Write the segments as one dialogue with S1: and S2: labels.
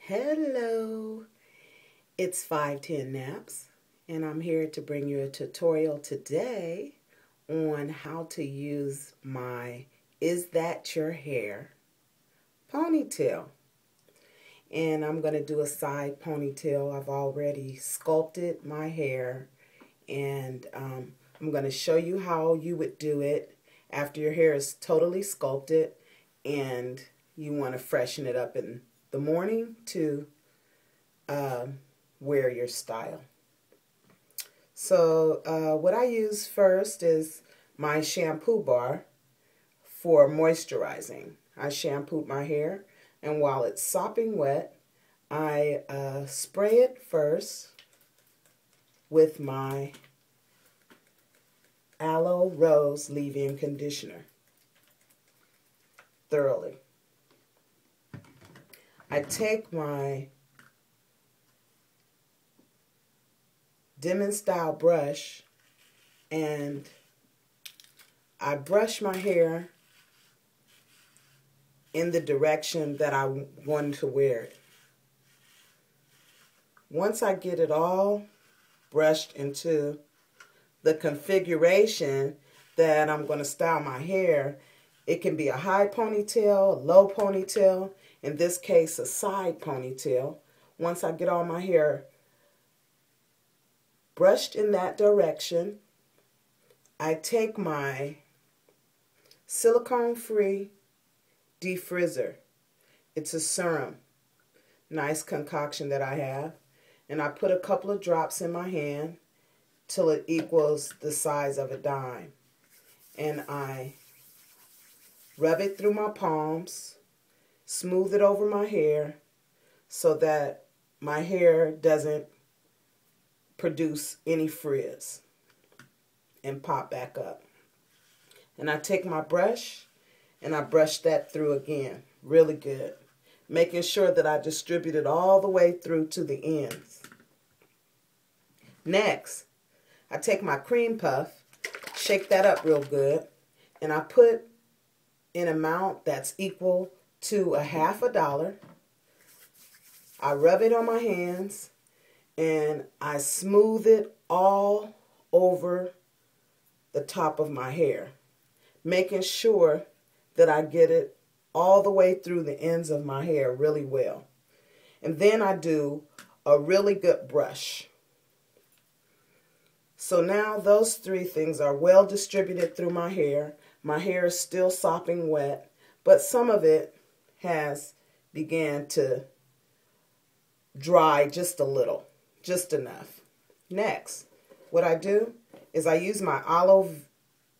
S1: Hello, it's 510 Naps, and I'm here to bring you a tutorial today on how to use my Is That Your Hair ponytail. And I'm going to do a side ponytail. I've already sculpted my hair, and I'm going to show you how you would do it after your hair is totally sculpted and you want to freshen it up in the morning to wear your style. So what I use first is my shampoo bar for moisturizing. I shampooed my hair, and while it's sopping wet, I spray it first with my Aloe Rose Leave-In Conditioner thoroughly. I take my Demon Style brush and I brush my hair in the direction that I want to wear it. Once I get it all brushed into the configuration that I'm going to style my hair, it can be a high ponytail, a low ponytail, in this case a side ponytail. Once I get all my hair brushed in that direction, I take my silicone-free defrizzer. It's a serum, nice concoction that I have, and I put a couple of drops in my hand till it equals the size of a dime, and I rub it through my palms, smooth it over my hair so that my hair doesn't produce any frizz and pop back up. And I take my brush and I brush that through again, really good, making sure that I distribute it all the way through to the ends. Next, I take my cream puff, shake that up real good, and I put an amount that's equal to $50. I rub it on my hands and I smooth it all over the top of my hair, making sure that I get it all the way through the ends of my hair really well. And then I do a really good brush. So now those three things are well distributed through my hair. My hair is still sopping wet, but some of it has began to dry just a little, just enough. Next, what I do is I use my olive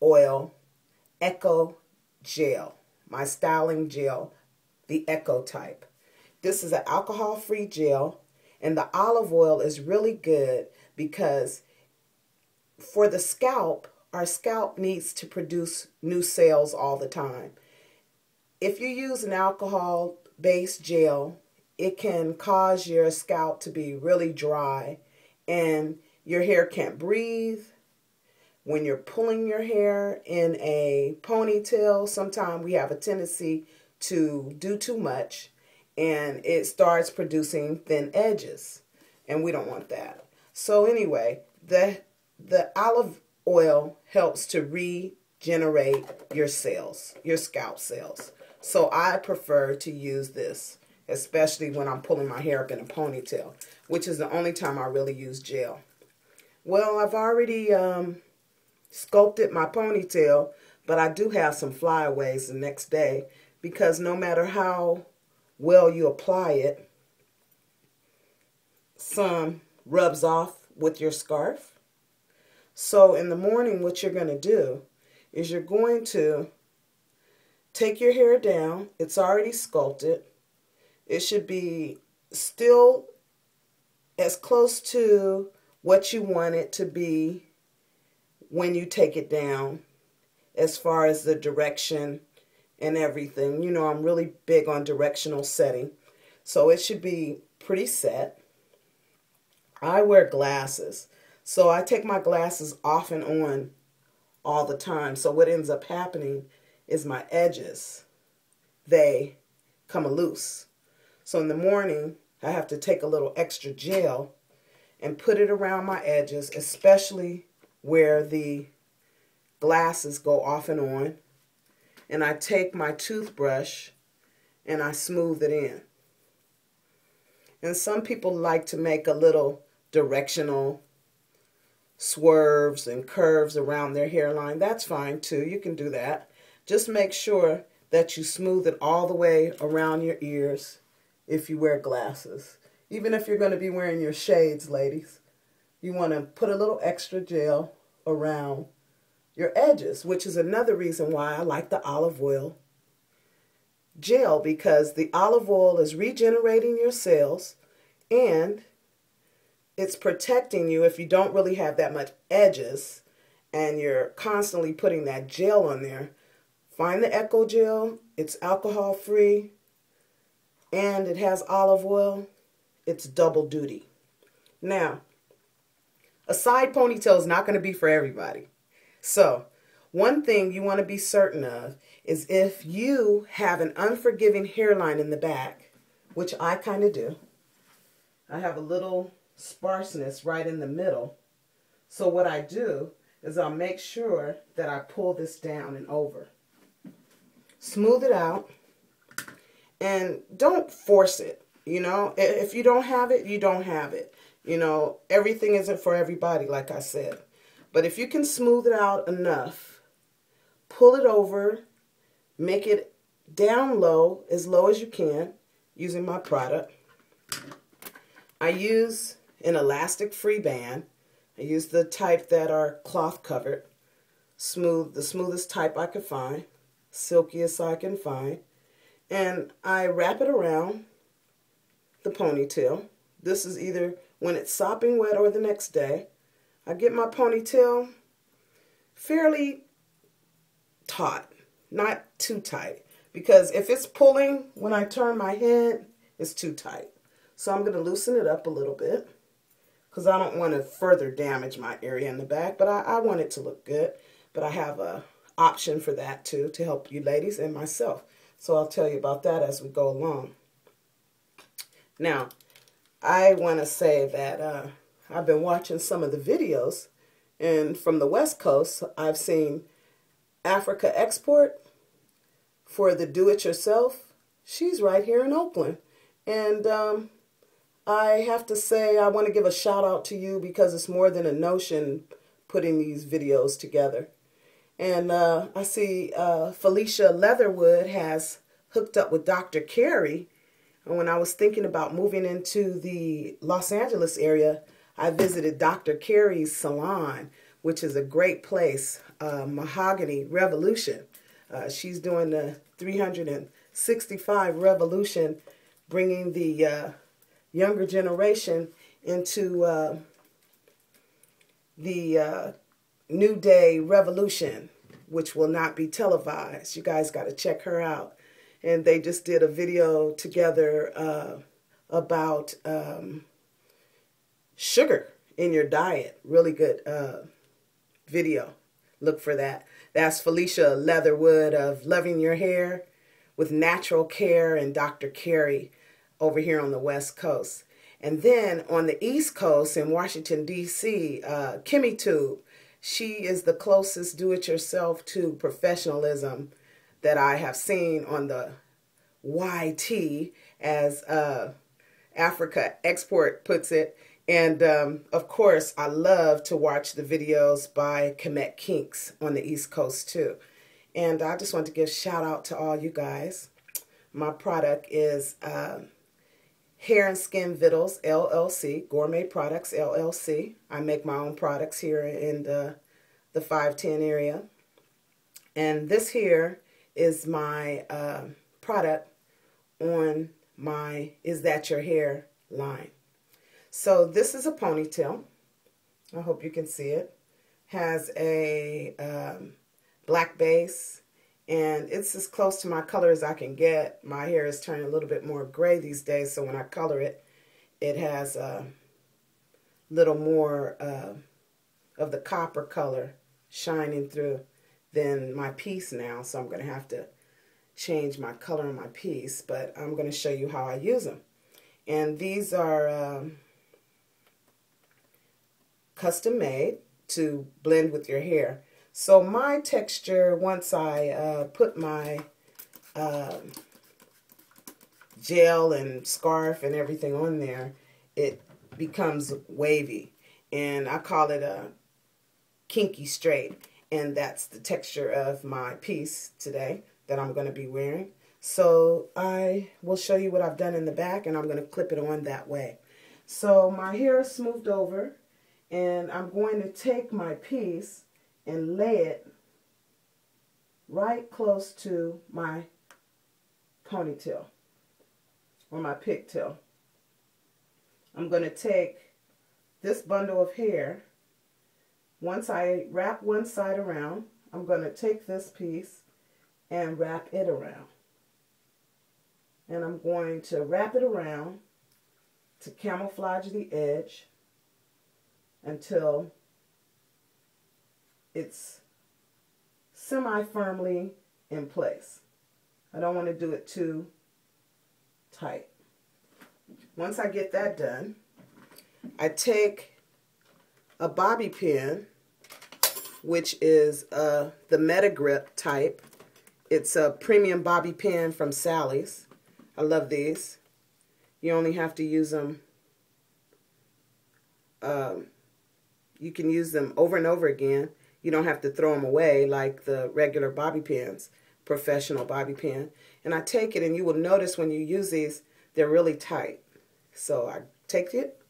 S1: oil Eco Gel, my styling gel, the Eco type. This is an alcohol-free gel, and the olive oil is really good because for the scalp, our scalp needs to produce new cells all the time. If you use an alcohol-based gel, it can cause your scalp to be really dry and your hair can't breathe. When you're pulling your hair in a ponytail, sometimes we have a tendency to do too much and it starts producing thin edges, and we don't want that. So anyway, the olive oil helps to regenerate your cells, your scalp cells. So I prefer to use this, especially when I'm pulling my hair up in a ponytail, which is the only time I really use gel. Well, I've already sculpted my ponytail, but I do have some flyaways the next day because no matter how well you apply it, some rubs off with your scarf. So in the morning, what you're going to do is you're going to take your hair down. It's already sculpted. It should be still as close to what you want it to be when you take it down as far as the direction and everything. You know, I'm really big on directional setting. So it should be pretty set. I wear glasses. So I take my glasses off and on all the time. So what ends up happening is my edges, they come loose. So in the morning, I have to take a little extra gel and put it around my edges, especially where the glasses go off and on. And I take my toothbrush and I smooth it in. And some people like to make a little directional swerves and curves around their hairline. That's fine too. You can do that. Just make sure that you smooth it all the way around your ears if you wear glasses. Even if you're going to be wearing your shades, ladies, you want to put a little extra gel around your edges, which is another reason why I like the olive oil gel, because the olive oil is regenerating your cells and it's protecting you if you don't really have that much edges and you're constantly putting that gel on there. Find the Eco Gel. It's alcohol free and it has olive oil. It's double duty. Now, a side ponytail is not going to be for everybody. So, one thing you want to be certain of is if you have an unforgiving hairline in the back, which I kind of do. I have a little sparseness right in the middle. So what I do is I'll make sure that I pull this down and over. Smooth it out and don't force it. You know, if you don't have it, you don't have it. You know, everything isn't for everybody, like I said. But if you can smooth it out enough, pull it over, make it down low as you can, using my product. I use an elastic-free band. I use the type that are cloth covered, the smoothest type I could find, silkiest I can find. And I wrap it around the ponytail. This is either when it's sopping wet or the next day. I get my ponytail fairly taut, not too tight. Because if it's pulling when I turn my head, it's too tight. So I'm going to loosen it up a little bit because I don't want to further damage my area in the back. But I want it to look good. But I have an option for that too to help you ladies and myself. So I'll tell you about that as we go along. Now, I want to say that I've been watching some of the videos, and from the West Coast, I've seen Africa Export for the do-it-yourself. She's right here in Oakland. And I have to say I want to give a shout out to you because it's more than a notion putting these videos together. And I see Felicia Leatherwood has hooked up with Dr. Carey. And when I was thinking about moving into the Los Angeles area, I visited Dr. Carey's salon, which is a great place, Mahogany Revolution. She's doing the 365 Revolution, bringing the younger generation into the New Day Revolution, which will not be televised. You guys got to check her out. And they just did a video together about sugar in your diet. Really good video. Look for that. That's Felicia Leatherwood of Loving Your Hair with Natural Care and Dr. Carey over here on the West Coast. And then on the East Coast in Washington, D.C., Kimmy Tube. She is the closest do-it-yourself to professionalism that I have seen on the YT, as Africa Export puts it. And, of course, I love to watch the videos by Kemet Kinks on the East Coast, too. And I just want to give a shout out to all you guys. My product is Hair and Skin Vittles, LLC, Gourmet Products, LLC. I make my own products here in the 510 area. And this here is my product on my Is That Your Hair line. So this is a ponytail. I hope you can see it. Has a black base, and it's as close to my color as I can get. My hair is turning a little bit more gray these days, so when I color it, it has a little more of the copper color shining through than my piece now, so I'm going to have to change my color on my piece, but I'm going to show you how I use them. And these are custom made to blend with your hair. So my texture, once I put my gel and scarf and everything on there, it becomes wavy. And I call it a kinky straight. And that's the texture of my piece today that I'm going to be wearing. So I will show you what I've done in the back, and I'm going to clip it on that way. So my hair is smoothed over, and I'm going to take my piece and lay it right close to my ponytail or my pigtail. I'm going to take this bundle of hair. Once I wrap one side around, I'm going to take this piece and wrap it around. And I'm going to wrap it around to camouflage the edge until it's semi-firmly in place. I don't want to do it too tight. Once I get that done, I take a bobby pin, which is the Metagrip type. It's a premium bobby pin from Sally's. I love these. You only have to use them, you can use them over and over again. You don't have to throw them away like the regular bobby pins, professional bobby pin. And I take it, and you will notice when you use these, they're really tight. So I take it,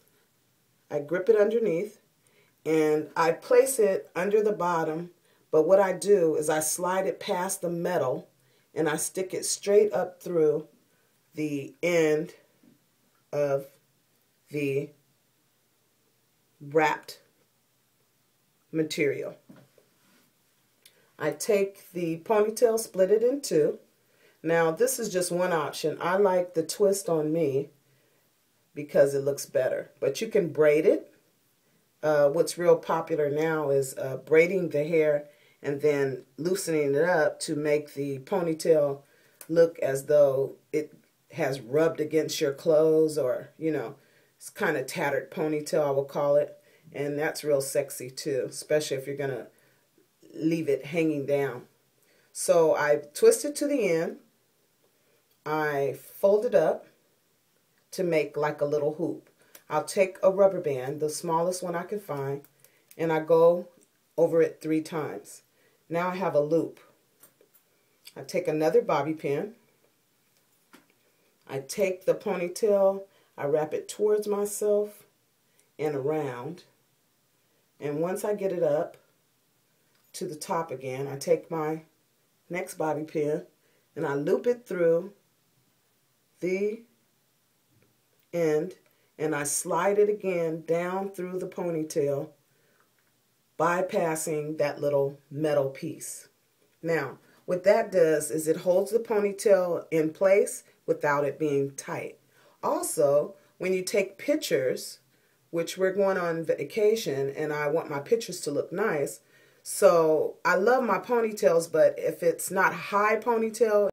S1: I grip it underneath, and I place it under the bottom. But what I do is I slide it past the metal, and I stick it straight up through the end of the wrapped material. I take the ponytail, split it in two. Now this is just one option. I like the twist on me because it looks better, but you can braid it. What's real popular now is braiding the hair and then loosening it up to make the ponytail look as though it has rubbed against your clothes, or, you know, it's kind of tattered ponytail, I will call it. And that's real sexy too, especially if you're going to leave it hanging down. So I twist it to the end. I fold it up to make like a little hoop. I'll take a rubber band, the smallest one I can find, and I go over it 3 times. Now I have a loop. I take another bobby pin. I take the ponytail, I wrap it towards myself and around. And once I get it up to the top again, I take my next bobby pin and I loop it through the end, and I slide it again down through the ponytail, bypassing that little metal piece. Now, what that does is it holds the ponytail in place without it being tight. Also, when you take pictures, which we're going on vacation and I want my pictures to look nice, so I love my ponytails, but if it's not high ponytail,